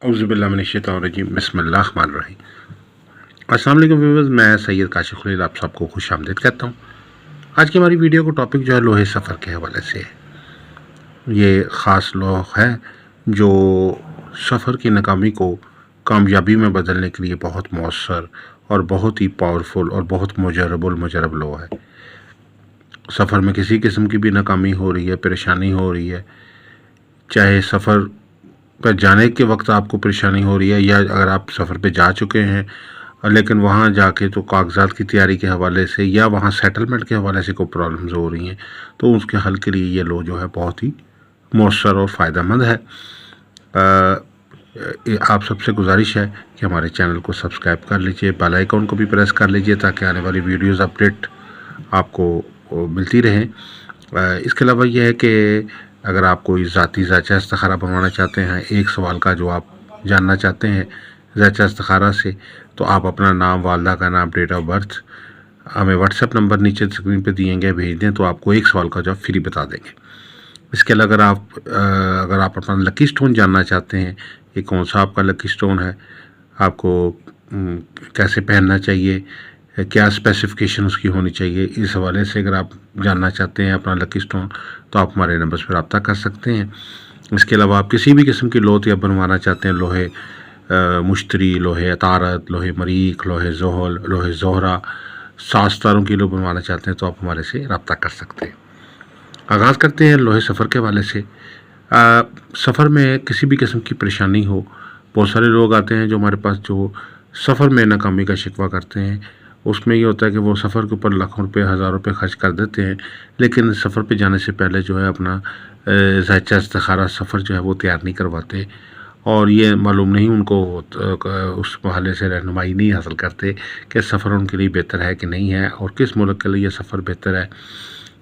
औज़ुबिल्लाहिमिनश्शैतानिर्रजीम बिस्मिल्लाहिर्रहमानिर्रहीम। अस्सलाम वालेकुम व्यूअर्स, मैं सैयद काशिफ खलील आप सबको खुश आमदीद कहता हूँ। आज की हमारी वीडियो का टॉपिक जो है लोहे सफ़र के हवाले से है। ये ख़ास लोह है जो सफ़र की नाकामी को कामयाबी में बदलने के लिए बहुत मौसर और बहुत ही पावरफुल और बहुत मुजरब लोह है। सफ़र में किसी किस्म की भी नाकामी हो रही है, परेशानी हो रही है, चाहे सफ़र पर जाने के वक्त आपको परेशानी हो रही है या अगर आप सफ़र पे जा चुके हैं लेकिन वहाँ जाके तो कागजात की तैयारी के हवाले से या वहाँ सेटलमेंट के हवाले से कोई प्रॉब्लम्स हो रही हैं, तो उसके हल के लिए ये लो जो है बहुत ही मौसर और फ़ायदेमंद है। आप सबसे गुजारिश है कि हमारे चैनल को सब्सक्राइब कर लीजिए, बेल आइकन को भी प्रेस कर लीजिए ताकि आने वाली वीडियोज़ अपडेट आपको मिलती रहें। इसके अलावा यह है कि अगर आप कोई ज़ाती ज़ायचा इस्तिखारा बनवाना चाहते हैं, एक सवाल का जवाब जानना चाहते हैं ज़ायचा इस्तिखारा से, तो आप अपना नाम, वालदा का नाम, डेट ऑफ बर्थ हमें व्हाट्सएप नंबर नीचे स्क्रीन पे दिए गए भेज दें तो आपको एक सवाल का जवाब फ्री बता देंगे। इसके अलावा अगर आप अपना लकी स्टोन जानना चाहते हैं, ये कौन सा आपका लकी स्टोन है, आपको कैसे पहनना चाहिए, क्या स्पेसिफिकेशन उसकी होनी चाहिए, इस हवाले से अगर आप जानना चाहते हैं अपना लकी स्टोन तो आप हमारे नंबर पर रब्ता कर सकते हैं। इसके अलावा आप किसी भी किस्म की लोथ या बनवाना चाहते हैं, लोहे मुश्तरी, लोहे अतारत, लोहे मरीख, लोहे जोहल, लोहे जोहरा, सास्तारों की लो बनवाना चाहते हैं तो आप हमारे से रब्ता कर सकते हैं। आगाज़ करते हैं लोहे सफ़र के हवाले से। सफ़र में किसी भी किस्म की परेशानी हो, बहुत सारे लोग आते हैं जो हमारे पास जो सफ़र में नाकामी का शिकवा करते हैं। उसमें ये होता है कि वो सफ़र के ऊपर लाखों रुपए, हज़ार रुपए खर्च कर देते हैं, लेकिन सफ़र पे जाने से पहले जो है अपना ज़ायचा इस्तिखारा सफ़र जो है वो तैयार नहीं करवाते और ये मालूम नहीं उनको उस हवाले से रहनुमाई नहीं हासिल करते कि सफ़र उनके लिए बेहतर है कि नहीं है और किस मुल्क के लिए सफ़र बेहतर है।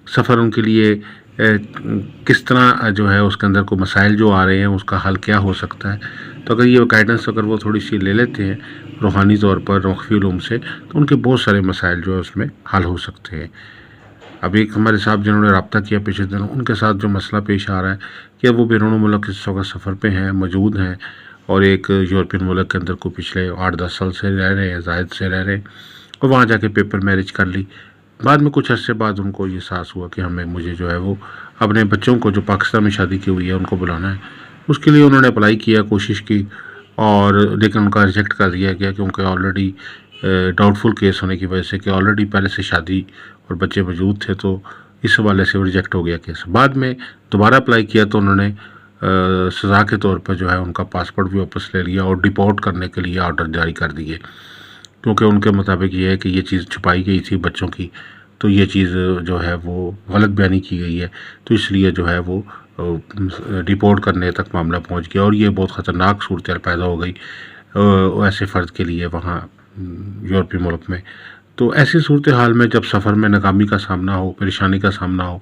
सफ़र उनके लिए किस तरह जो है उसके अंदर कोई मसाइल जो आ रहे हैं उसका हल क्या हो सकता है। तो अगर ये गाइडेंस अगर वो थोड़ी सी ले लेते हैं रूहानी तौर पर मख्फी उलूम से, तो उनके बहुत सारे मसाइल जो है उसमें हल हो सकते हैं। अभी एक हमारे साहब जिन्होंने रब्ता किया पिछले दिनों, उनके साथ जो मसला पेश आ रहा है कि वो बैरून मुल्क इस वक्त सफ़र पे हैं, मौजूद हैं और एक यूरोपियन मुल्क के अंदर को पिछले 8-10 साल से रह रहे हैं, ज़ायद से रह रहे हैं और वहाँ जाके पेपर मैरिज कर ली। बाद में कुछ अर्से बाद उनको ये एहसास हुआ कि मुझे जो है वो अपने बच्चों को जो पाकिस्तान में शादी की हुई है उनको बुलाना है। उसके लिए उन्होंने अप्लाई किया, कोशिश की और लेकिन उनका रिजेक्ट कर दिया गया क्योंकि ऑलरेडी डाउटफुल केस होने की वजह से कि ऑलरेडी पहले से शादी और बच्चे मौजूद थे, तो इस हवाले से वो रिजेक्ट हो गया केस। बाद में दोबारा अप्लाई किया तो उन्होंने सज़ा के तौर पर जो है उनका पासपोर्ट भी वापस ले लिया और डिपोर्ट करने के लिए ऑर्डर जारी कर दिए, क्योंकि उनके मुताबिक ये है कि ये चीज़ छुपाई गई थी बच्चों की, तो ये चीज़ जो है वो गलत बयानी की गई है, तो इसलिए जो है वो डिपोर्ट करने तक मामला पहुंच गया और ये बहुत ख़तरनाक सूरत पैदा हो गई ऐसे फ़र्द के लिए वहाँ यूरोपीय मुल्क में। तो ऐसी सूरत हाल में जब सफ़र में नाकामी का सामना हो, परेशानी का सामना हो,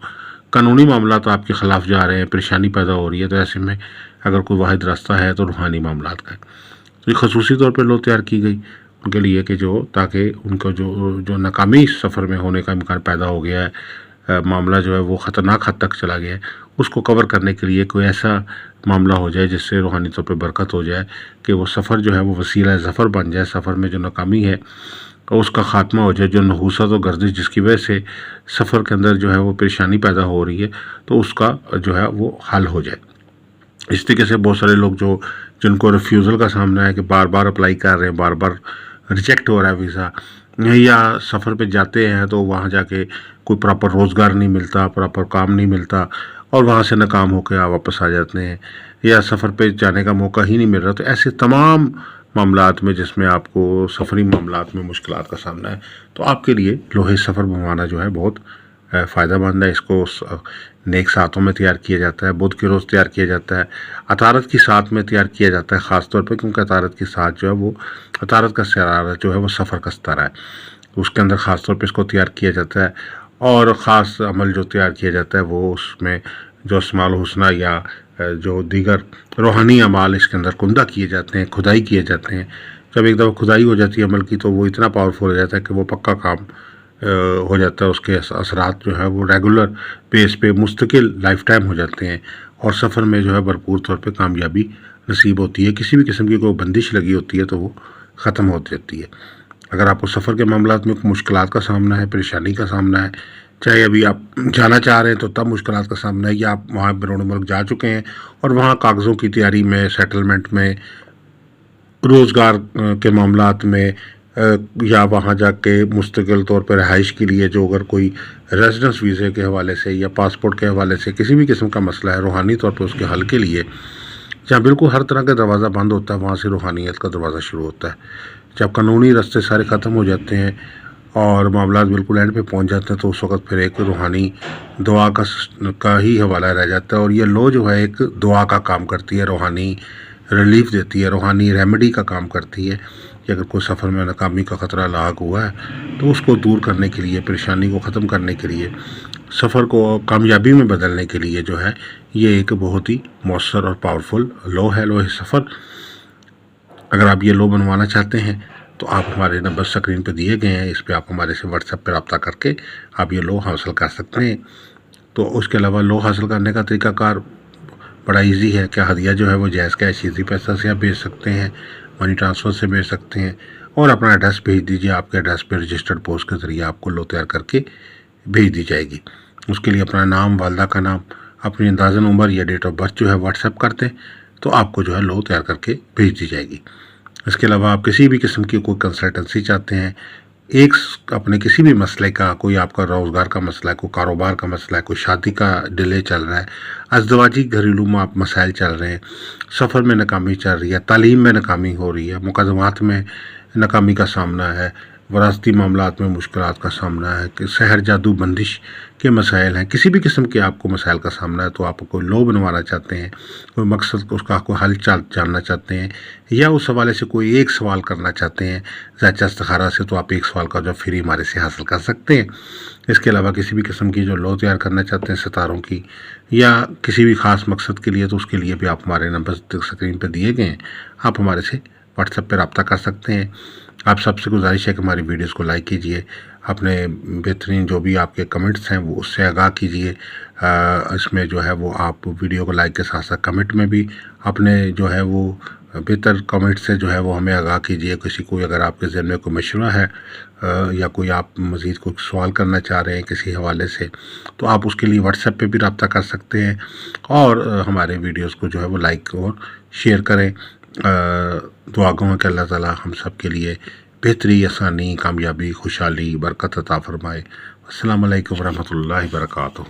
कानूनी मामला तो आपके ख़िलाफ़ जा रहे हैं, परेशानी पैदा हो रही है, तो ऐसे में अगर कोई वाहिद रास्ता है तो रूहानी मामला का है। तो ये खसूसी तौर पर लो तैयार की गई उनके लिए कि जो ताकि उनको जो नाकामी सफ़र में होने का इम्कान पैदा हो गया है, मामला जो है वो ख़तरनाक हद तक चला गया है, उसको कवर करने के लिए कोई ऐसा मामला हो जाए जिससे रूहानी तौर पे बरकत हो जाए कि वो सफ़र जो है वो वसीला ज़फ़र बन जाए, सफ़र में जो नाकामी है और उसका ख़ात्मा हो जाए, जो नहूसत और गर्दिश जिसकी वजह से सफ़र के अंदर जो है वो परेशानी पैदा हो रही है, तो उसका जो है वो हल हो जाए। इस तरीके से बहुत सारे लोग जिनको रिफ्यूज़ल का सामना है कि बार बार अप्लाई कर रहे हैं, बार बार रिजेक्ट हो रहा है वीज़ा, या सफ़र पे जाते हैं तो वहाँ जाके कोई प्रॉपर रोज़गार नहीं मिलता, प्रॉपर काम नहीं मिलता और वहाँ से नाकाम होकर वापस आ जाते हैं, या सफ़र पे जाने का मौका ही नहीं मिल रहा। तो ऐसे तमाम मामलात में जिसमें आपको सफ़री मामलात में मुश्किलात का सामना है, तो आपके लिए लोहे सफ़र बनवाना जो है बहुत फ़ायदेमंद है। इसको नेक सातों में तैयार किया जाता है, बुध के रोज़ तैयार किया जाता है, अतारत की साथ में तैयार किया जाता है ख़ास तौर पे, क्योंकि अतारत की साथ जो है वो अतारत का सितारा जो है वो सफ़र का सितारा है, उसके अंदर ख़ास तौर पे इसको तैयार किया जाता है। और ख़ास अमल जो तैयार किया जाता है वो उसमें जो अस्माउल हुस्ना या जो दीगर रूहानी अमाल इसके अंदर कुंदा किए जाते हैं, खुदाई किए जाते हैं। जब एक दफ़ा खुदाई हो जाती है अमल की तो वो इतना पावरफुल हो जाता है कि वो पक्का काम हो जाता है, उसके असरात जो है वो रेगुलर बेस पे मुस्तकिल लाइफ टाइम हो जाते हैं और सफ़र में जो है भरपूर तौर पे कामयाबी نصیب ہوتی ہے، کسی بھی قسم کی کوئی بندش لگی ہوتی ہے تو وہ ختم ہو جاتی ہے۔ اگر آپ کو سفر کے معاملات میں مشکلات کا سامنا ہے، پریشانی کا سامنا ہے، چاہے ابھی آپ جانا چاہ رہے ہیں تو تب مشکلات کا سامنا ہے، یا آپ وہاں بیرون ملک جا چکے ہیں اور وہاں کاغذوں کی تیاری میں، سیٹلمنٹ میں، روزگار کے معاملات میں، یا وہاں جا کے مستقل طور پر رہائش کے لیے جو اگر کوئی ریزیڈنس ویزے کے حوالے سے یا پاسپورٹ کے حوالے سے کسی بھی قسم کا مسئلہ ہے روحانی طور پر اس کے حل کے لیے، جہاں بالکل ہر طرح کا دروازہ بند ہوتا ہے وہاں سے روحانیت کا دروازہ شروع ہوتا ہے۔ جب قانونی راستے سارے ختم ہو جاتے ہیں اور معاملات بالکل اینڈ پہ پہنچ جاتے ہیں تو اس وقت پھر ایک روحانی دعا کا ہی حوالہ رہ جاتا ہے، اور یہ لو جو ہے ایک دعا کا کام کرتی ہے، روحانی ریلیف دیتی ہے، روحانی ریمیڈی کا کام کرتی ہے کہ اگر کوئی سفر میں ناکامی کا خطرہ لاحق ہوا ہے تو اس کو دور کرنے کے لیے، پریشانی کو ختم کرنے کے لیے، سفر کو کامیابی میں بدلنے کے لیے جو ہے یہ ایک بہت ہی مؤثر اور پاورفل لو ہے، لوح سفر۔ اگر آپ یہ لو بنوانا چاہتے ہیں تو آپ ہمارے نمبر اسکرین پہ دیے گئے ہیں، اس پہ آپ ہمارے سے واٹس ایپ پہ رابطہ کر کے آپ یہ لو حاصل کر سکتے ہیں۔ تو اس کے علاوہ لو حاصل کرنے کا طریقہ کار بڑا ایزی ہے۔ کیا ہدیہ جو ہے وہ جائز کیش ایزی پیسہ سے آپ بھیج سکتے ہیں، منی ٹرانسفر سے بھیج سکتے ہیں، اور اپنا ایڈریس بھیج دیجیے، آپ کے ایڈریس پہ رجسٹرڈ پوسٹ کے ذریعے آپ کو لو تیار کر کے بھیج دی جائے گی۔ اس کے لیے اپنا نام، والدہ کا نام، اپنی اندازن عمر یا ڈیٹ آف برتھ جو ہے واٹس ایپ کر دیں تو آپ کو جو ہے لو تیار کر کے بھیج دی جائے گی۔ اس کے علاوہ آپ کسی بھی قسم کی کوئی کنسلٹنسی چاہتے ہیں، اپنے کسی بھی مسئلے کا، کوئی آپ کا روزگار کا مسئلہ ہے، کوئی کاروبار کا مسئلہ ہے، کوئی شادی کا ڈیلے چل رہا ہے، ازدواجی گھریلو مسائل چل رہے ہیں، سفر میں ناکامی چل رہی ہے، تعلیم میں ناکامی ہو رہی ہے، مقدمات میں ناکامی کا سامنا ہے، وراثتی معاملات میں مشکلات کا سامنا ہے، کہ سحر جادو بندش کے مسائل ہیں، کسی بھی قسم کے آپ کو مسائل کا سامنا ہے تو آپ کوئی لو بنوانا چاہتے ہیں، کوئی مقصد اس کا کوئی حل جاننا چاہتے ہیں، یا اس حوالے سے کوئی ایک سوال کرنا چاہتے ہیں ذات استخارہ سے، تو آپ ایک سوال کا جو فری ہمارے سے حاصل کر سکتے ہیں۔ اس کے علاوہ کسی بھی قسم کی جو لو تیار کرنا چاہتے ہیں ستاروں کی یا کسی بھی خاص مقصد کے لیے، تو اس کے لیے بھی آپ ہمارے نمبر اسکرین پہ دیے گئے ہیں، آپ ہمارے سے واٹس ایپ پہ رابطہ کر سکتے ہیں۔ آپ سب سے گزارش ہے کہ ہماری ویڈیوز کو لائک کیجئے، اپنے بہترین جو بھی آپ کے کمنٹس ہیں وہ اس سے آگاہ کیجئے۔ اس میں جو ہے وہ آپ ویڈیو کو لائک کے ساتھ ساتھ کمنٹ میں بھی اپنے جو ہے وہ بہتر کمنٹ سے جو ہے وہ ہمیں آگاہ کیجئے۔ کسی کوئی اگر آپ کے ذہن میں کوئی مشورہ ہے یا کوئی آپ مزید کوئی سوال کرنا چاہ رہے ہیں کسی حوالے سے، تو آپ اس کے لیے واٹس ایپ پہ بھی رابطہ کر سکتے ہیں، اور ہمارے ویڈیوز کو جو ہے وہ لائک اور شیئر کریں۔ دعا گو ہے کہ اللہ تعالی ہم سب کے لیے بہتری، آسانی، کامیابی، خوشحالی، برکت عطا فرمائے۔ السلام علیکم ورحمۃ اللہ وبرکاتہ۔